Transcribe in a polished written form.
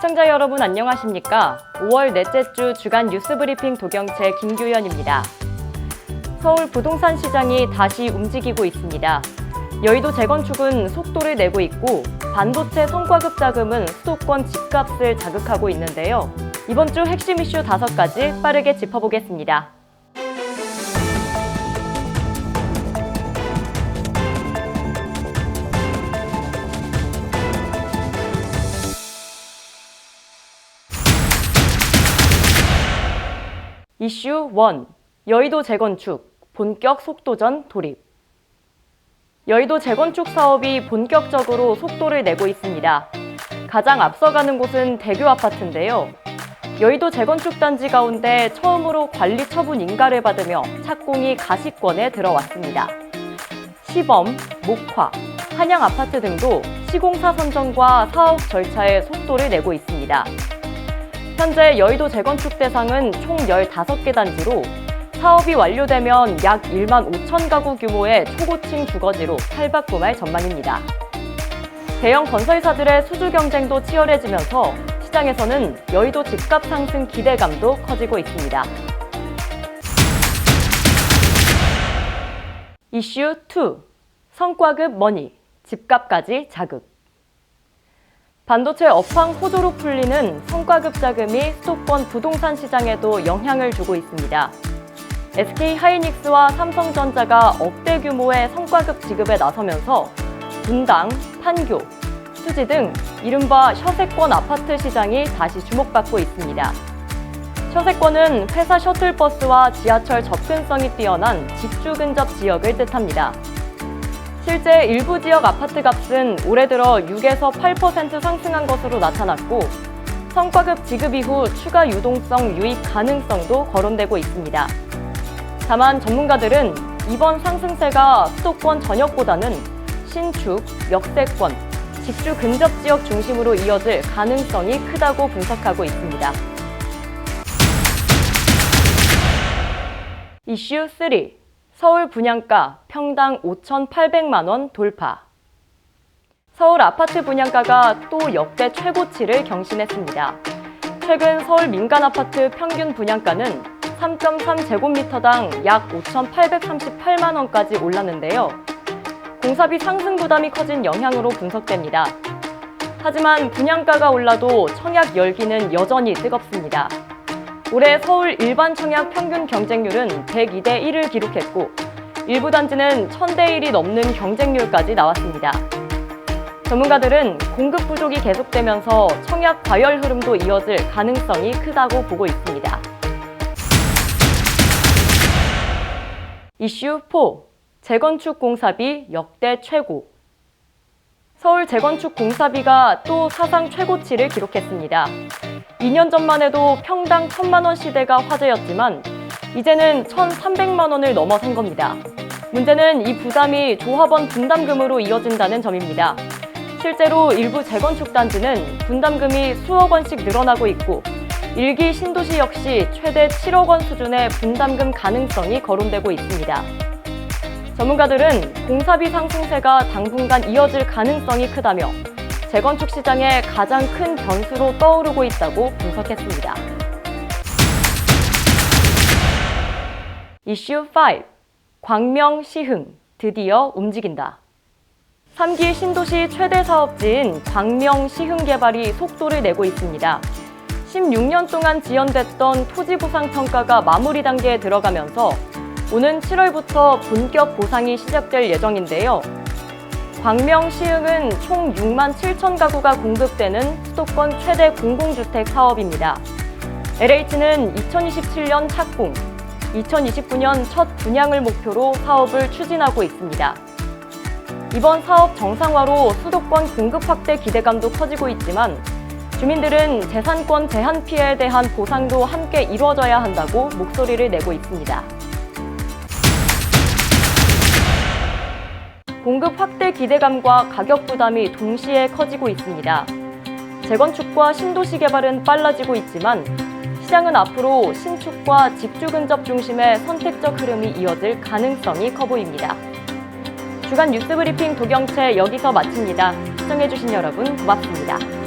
시청자 여러분 안녕하십니까? 5월 넷째 주 주간 뉴스 브리핑 도경채 김규현입니다. 서울 부동산 시장이 다시 움직이고 있습니다. 여의도 재건축은 속도를 내고 있고 반도체 성과급 자금은 수도권 집값을 자극하고 있는데요. 이번 주 핵심 이슈 5가지 빠르게 짚어보겠습니다. 이슈 1. 여의도 재건축, 본격 속도전 돌입. 여의도 재건축 사업이 본격적으로 속도를 내고 있습니다. 가장 앞서가는 곳은 대교 아파트인데요. 여의도 재건축 단지 가운데 처음으로 관리 처분 인가를 받으며 착공이 가시권에 들어왔습니다. 시범, 목화, 한양 아파트 등도 시공사 선정과 사업 절차에 속도를 내고 있습니다. 현재 여의도 재건축 대상은 총 15개 단지로 사업이 완료되면 약 1만 5천 가구 규모의 초고층 주거지로 탈바꿈할 전망입니다. 대형 건설사들의 수주 경쟁도 치열해지면서 시장에서는 여의도 집값 상승 기대감도 커지고 있습니다. 이슈 2. 성과급 머니, 집값까지 자극. 반도체 업황 호조로 풀리는 성과급 자금이 수도권 부동산 시장에도 영향을 주고 있습니다. SK하이닉스와 삼성전자가 억대 규모의 성과급 지급에 나서면서 분당, 판교, 수지 등 이른바 셔세권 아파트 시장이 다시 주목받고 있습니다. 셔세권은 회사 셔틀버스와 지하철 접근성이 뛰어난 집주 근접 지역을 뜻합니다. 실제 일부 지역 아파트 값은 올해 들어 6에서 8% 상승한 것으로 나타났고 성과급 지급 이후 추가 유동성 유입 가능성도 거론되고 있습니다. 다만 전문가들은 이번 상승세가 수도권 전역보다는 신축, 역세권, 집주 근접 지역 중심으로 이어질 가능성이 크다고 분석하고 있습니다. 이슈 3. 서울 분양가 평당 5,800만 원 돌파. 서울 아파트 분양가가 또 역대 최고치를 경신했습니다. 최근 서울 민간 아파트 평균 분양가는 3.3제곱미터당 약 5,838만 원까지 올랐는데요. 공사비 상승 부담이 커진 영향으로 분석됩니다. 하지만 분양가가 올라도 청약 열기는 여전히 뜨겁습니다. 올해 서울 일반 청약 평균 경쟁률은 102대 1을 기록했고 일부 단지는 1000대 1이 넘는 경쟁률까지 나왔습니다. 전문가들은 공급 부족이 계속되면서 청약 과열 흐름도 이어질 가능성이 크다고 보고 있습니다. 이슈 4. 재건축 공사비 역대 최고. 서울 재건축 공사비가 또 사상 최고치를 기록했습니다. 2년 전만 해도 평당 1,000만 원 시대가 화제였지만 이제는 1,300만 원을 넘어선 겁니다. 문제는 이 부담이 조합원 분담금으로 이어진다는 점입니다. 실제로 일부 재건축 단지는 분담금이 수억 원씩 늘어나고 있고 일기 신도시 역시 최대 7억 원 수준의 분담금 가능성이 거론되고 있습니다. 전문가들은 공사비 상승세가 당분간 이어질 가능성이 크다며 재건축 시장의 가장 큰 변수로 떠오르고 있다고 분석했습니다. 이슈 5. 광명 시흥, 드디어 움직인다. 3기 신도시 최대 사업지인 광명 시흥 개발이 속도를 내고 있습니다. 16년 동안 지연됐던 토지 보상 평가가 마무리 단계에 들어가면서 오는 7월부터 본격 보상이 시작될 예정인데요. 광명 시흥은 총 6만 7천 가구가 공급되는 수도권 최대 공공주택 사업입니다. LH는 2027년 착공, 2029년 첫 분양을 목표로 사업을 추진하고 있습니다. 이번 사업 정상화로 수도권 공급 확대 기대감도 커지고 있지만 주민들은 재산권 제한 피해에 대한 보상도 함께 이루어져야 한다고 목소리를 내고 있습니다. 공급 확대 기대감과 가격 부담이 동시에 커지고 있습니다. 재건축과 신도시 개발은 빨라지고 있지만 시장은 앞으로 신축과 집주 근접 중심의 선택적 흐름이 이어질 가능성이 커 보입니다. 주간 뉴스 브리핑 도경채 여기서 마칩니다. 시청해주신 여러분 고맙습니다.